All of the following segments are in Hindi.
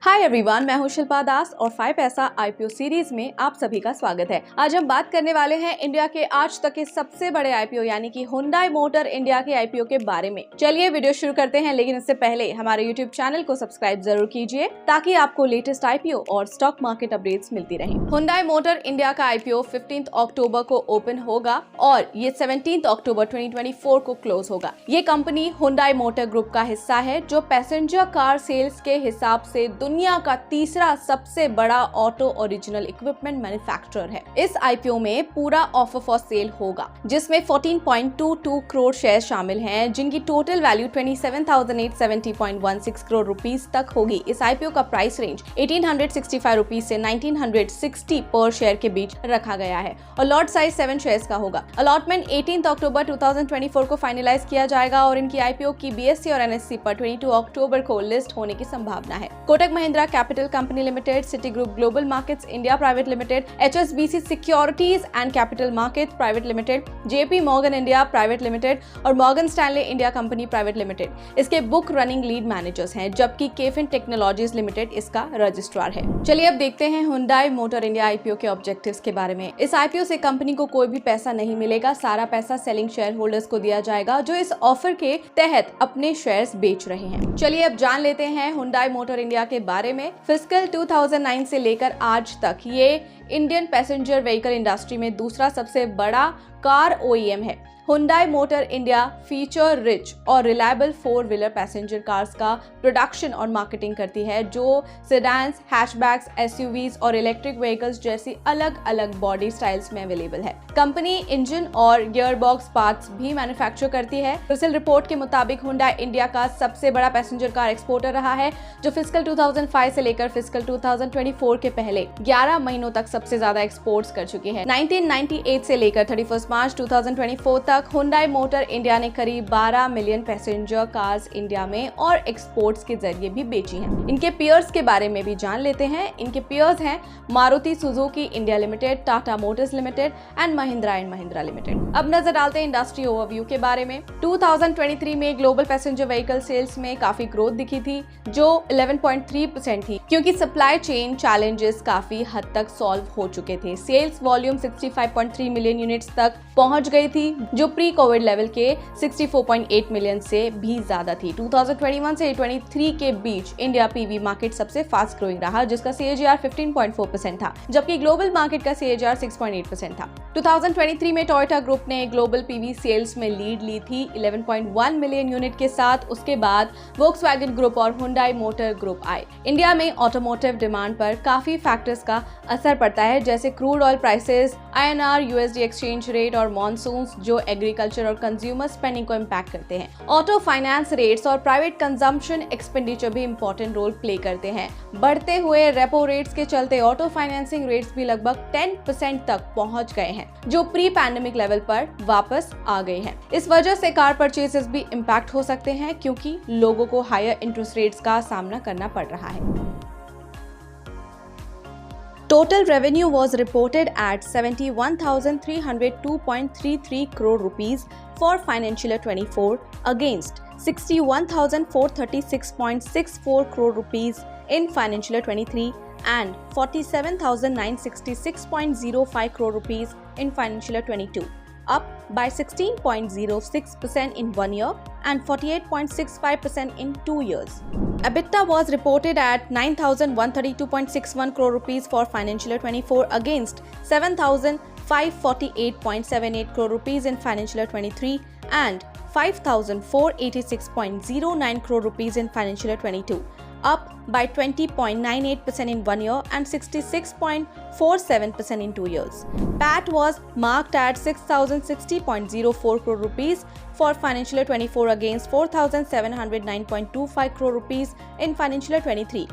हाय एवरीवन, मैं हूं शिल्पा दास और 5 पैसा आईपीओ सीरीज में आप सभी का स्वागत है। आज हम बात करने वाले हैं इंडिया के आज तक के सबसे बड़े आईपीओ यानी कि हुंडई मोटर इंडिया के आईपीओ के बारे में। चलिए वीडियो शुरू करते हैं, लेकिन इससे पहले हमारे यूट्यूब चैनल को सब्सक्राइब जरूर कीजिए ताकि आपको लेटेस्ट आईपीओ और स्टॉक मार्केट अपडेट्स मिलती रहे। हुंडई मोटर इंडिया का आईपीओ 15 अक्टूबर को ओपन होगा और ये 17 अक्टूबर 2024 को क्लोज होगा। ये कंपनी हुंडई मोटर ग्रुप का हिस्सा है जो पैसेंजर कार सेल्स के हिसाब से दुनिया का तीसरा सबसे बड़ा ऑटो ओरिजिनल इक्विपमेंट मैन्युफैक्चरर है। इस आईपीओ में पूरा ऑफर फॉर सेल होगा जिसमें 14.22 करोड़ शेयर शामिल हैं, जिनकी टोटल वैल्यू 27,870.16 करोड़ रुपीस तक होगी। इस आईपीओ का प्राइस रेंज 1865 रुपीस से 1960 पर शेयर के बीच रखा गया है और लॉट साइज 7 शेयर्स का होगा। अलॉटमेंट 18 अक्टूबर 2024 को फाइनलाइज किया जाएगा और इनकी आईपीओ की बीएसई और एनएससी पर 22 अक्टूबर को लिस्ट होने की संभावना है। Kotak Mahindra capital company limited, city group global markets India private limited, HSBC securities and capital market private limited, JP Morgan India private limited और Morgan Stanley India company private limited इसके बुक रनिंग लीड मैनेजर्स हैं, जबकि केफिन टेक्नोलॉजीज लिमिटेड इसका रजिस्ट्रार है। चलिए अब देखते हैं हुंडई मोटर इंडिया आईपीओ के ऑब्जेक्टिव्स के बारे में। इस आईपीओ से कंपनी को कोई भी पैसा नहीं मिलेगा, सारा पैसा सेलिंग शेयर होल्डर्स को दिया जाएगा जो इस ऑफर के तहत अपने शेयर्स बेच रहे हैं। चलिए अब जान लेते हैं हुंडई मोटर इंडिया के बारे में। फिस्कल 2009 से लेकर आज तक ये इंडियन पैसेंजर व्हीकल इंडस्ट्री में दूसरा सबसे बड़ा कार ओईएम है। Hyundai motor India feature rich और रिलायबल 4 व्हीलर पैसेंजर कार्स का प्रोडक्शन और मार्केटिंग करती है जो सेडान्स, हैचबैक्स, एसयूवीज और इलेक्ट्रिक व्हीकल्स जैसी अलग अलग बॉडी स्टाइल्स में अवेलेबल है। कंपनी इंजन और गियरबॉक्स पार्ट्स भी मैन्युफैक्चर करती है। क्रिसिल रिपोर्ट के मुताबिक हुंडई इंडिया का सबसे बड़ा पैसेंजर कार एक्सपोर्टर रहा है, जो फिस्कल 2005 से लेकर फिस्कल 2024 के पहले 11 महीनों तक सबसे ज्यादा एक्सपोर्ट्स कर चुकी है। 1998 से लेकर 31 मार्च 2024 तक हुंडई मोटर इंडिया ने करीब 12 मिलियन पैसेंजर कार्स इंडिया में और एक्सपोर्ट्स के जरिए भी बेची हैं। इनके पियर्स के बारे में भी जान लेते हैं। इनके पियर्स हैं Maruti Suzuki India limited, Tata Motors limited and Mahindra limited. अब नजर डालते हैं इंडस्ट्री ओवरव्यू के बारे में। 2023 में ग्लोबल पैसेंजर व्हीकल सेल्स में काफी ग्रोथ दिखी थी जो 11.3% थी, क्योंकि सप्लाई चेन चैलेंजेस काफी हद तक सॉल्व हो चुके थे। सेल्स वॉल्यूम 65.3 मिलियन यूनिट्स तक पहुंच गई थी जो प्री कोविड लेवल के 64.8 मिलियन से भी ज्यादा थी। 2021 से 23 के बीच इंडिया पीवी मार्केट सबसे फास्ट ग्रोइंग रहा, जिसका CAGR 15.4% था, जबकि ग्लोबल मार्केट का CAGR 6.8% था। 2023 में टोयोटा ग्रुप ने ग्लोबल पीवी सेल्स में लीड ली थी 11.1 मिलियन यूनिट के साथ। उसके बाद वोक्सवैगन ग्रुप और हुंडई मोटर ग्रुप आए। इंडिया में ऑटोमोटिव डिमांड पर काफी फैक्टर्स का असर पड़ता है, जैसे crude oil prices, INR USD exchange rate और मॉनसून्स जो एग्रीकल्चर और कंज्यूमर स्पेंडिंग को इम्पैक्ट करते हैं। ऑटो फाइनेंस रेट्स और प्राइवेट कंजम्पशन एक्सपेंडिचर भी इंपॉर्टेंट रोल प्ले करते हैं। बढ़ते हुए रेपो रेट्स के चलते ऑटो फाइनेंसिंग रेट्स भी लगभग 10% तक पहुंच गए हैं, जो प्री पैंडेमिक लेवल पर वापस आ गए हैं। इस वजह से कार परचेसेस भी इम्पैक्ट हो सकते हैं, क्योंकि लोगों को हायर इंटरेस्ट रेट्स का सामना करना पड़ रहा है। Total revenue was reported at 71,302.33 crore rupees for financial year 24 against 61,436.64 crore rupees in financial year 23 and 47,966.05 crore rupees in financial year 22, up by 16.06% in 1 year and 48.65% in 2 years. EBITDA was reported at 9,132.61 crore rupees for financial year 24 against 7,548.78 crore rupees in financial year 23 and 5,486.09 crore rupees in financial year 22, up by 20.98% in 1 year and 66.47% in 2 years. PAT was marked at 6,060.04 crore rupees for financial year 24 against 4,709.25 crore rupees in financial year 23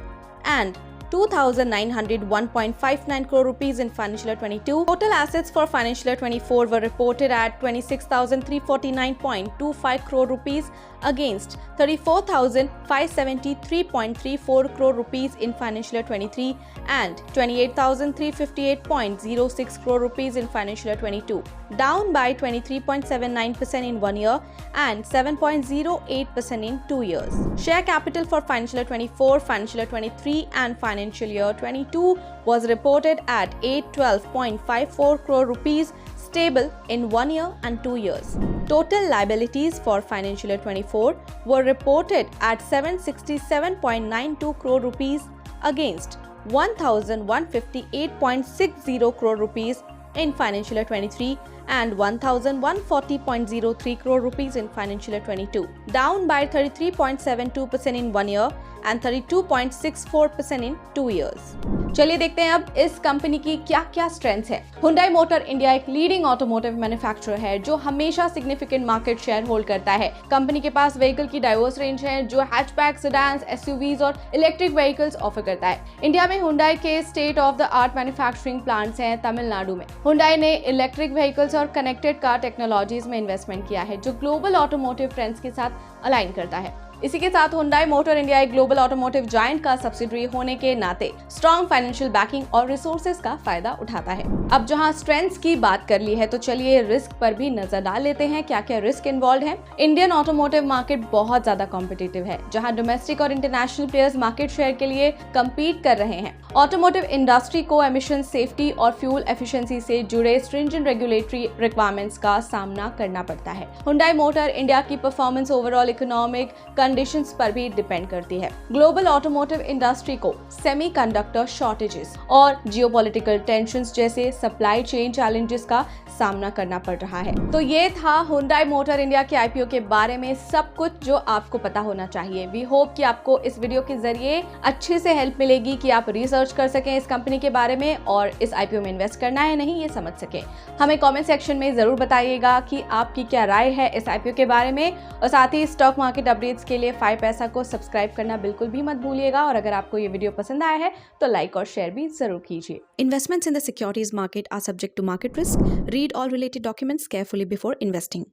and 2,901.59 crore rupees in financial year 22. Total assets for financial year 24 were reported at 26,349.25 crore rupees against 34,573.34 crore rupees in financial year 23 and 28,358.06 crore rupees in financial year 22, down by 23.79% in 1 year and 7.08% in 2 years. Share capital for financial year 24, financial year 23 and financial year 22 was reported at 812.54 crore rupees, stable in 1 year and 2 years. Total liabilities for financial year 24 were reported at 767.92 crore rupees against 1,158.60 crore rupees in financial year 23 and 1,140.03 crore rupees in financial year 22, down by 33.72% in 1 year and 32.64% in 2 years. चलिए देखते हैं अब इस कंपनी की क्या स्ट्रेंथ्स है। Hyundai मोटर इंडिया एक लीडिंग ऑटोमोटिव मैन्युफैक्चरर है जो हमेशा सिग्निफिकेंट मार्केट शेयर होल्ड करता है। कंपनी के पास व्हीकल की डाइवर्स रेंज है जो हैचबैक, सेडान्स, एसयूवीज और इलेक्ट्रिक व्हीकल्स ऑफर करता है। इंडिया में Hyundai के state of the art manufacturing plants हैं तमिलनाडु में। Hyundai ने इलेक्ट्रिक व्हीकल्स और कनेक्टेड कार टेक्नोलॉजीज में इन्वेस्टमेंट किया है जो ग्लोबल ऑटोमोटिव ट्रेंड्स के साथ अलाइन करता है। इसी के साथ Hyundai मोटर इंडिया एक ग्लोबल ऑटोमोटिव जायंट का सब्सिडरी होने के नाते स्ट्रॉन्ग फाइनेंशियल बैकिंग और रिसोर्सेज का फायदा उठाता है। अब जहां स्ट्रेंथ्स की बात कर ली है तो चलिए रिस्क पर भी नजर डाल लेते हैं क्या क्या रिस्क इन्वॉल्व है। इंडियन ऑटोमोटिव मार्केट बहुत ज्यादा कॉम्पिटिटिव है जहां डोमेस्टिक और इंटरनेशनल प्लेयर्स मार्केट शेयर के लिए कम्पीट कर रहे हैं। ऑटोमोटिव इंडस्ट्री को एमिशन सेफ्टी और फ्यूल एफिशिएंसी से जुड़े स्ट्रिंजेंट रेगुलेटरी रिक्वायरमेंट्स का सामना करना पड़ता है। Hyundai मोटर इंडिया की परफॉर्मेंस ओवरऑल इकोनॉमिक कंडीशंस पर भी डिपेंड करती है। ग्लोबल ऑटोमोटिव इंडस्ट्री को सेमीकंडक्टर शॉर्टेजेस और जियोपॉलिटिकल टेंशंस जैसे सप्लाई चेन चैलेंजेस का सामना करना पड़ रहा है। तो ये था Hyundai मोटर इंडिया के आईपीओ के बारे में सब कुछ जो आपको पता होना चाहिए। वी होप कि आपको इस वीडियो के जरिए अच्छे से हेल्प मिलेगी कि आप रिसर्च कर सकें इस कंपनी के बारे में और इस आईपीओ में इन्वेस्ट करना है नहीं ये समझ सकें। हमें कमेंट सेक्शन में जरूर बताइएगा कि आपकी क्या राय है इस आईपीओ के बारे में और साथ ही स्टॉक मार्केट अपडेट्स के लिए 5 पैसा को सब्सक्राइब करना बिल्कुल भी मत भूलिएगा और अगर आपको ये वीडियो पसंद आया है तो लाइक और शेयर भी जरूर कीजिए। Investments in the securities market are subject to market risk. Read all related documents carefully before investing.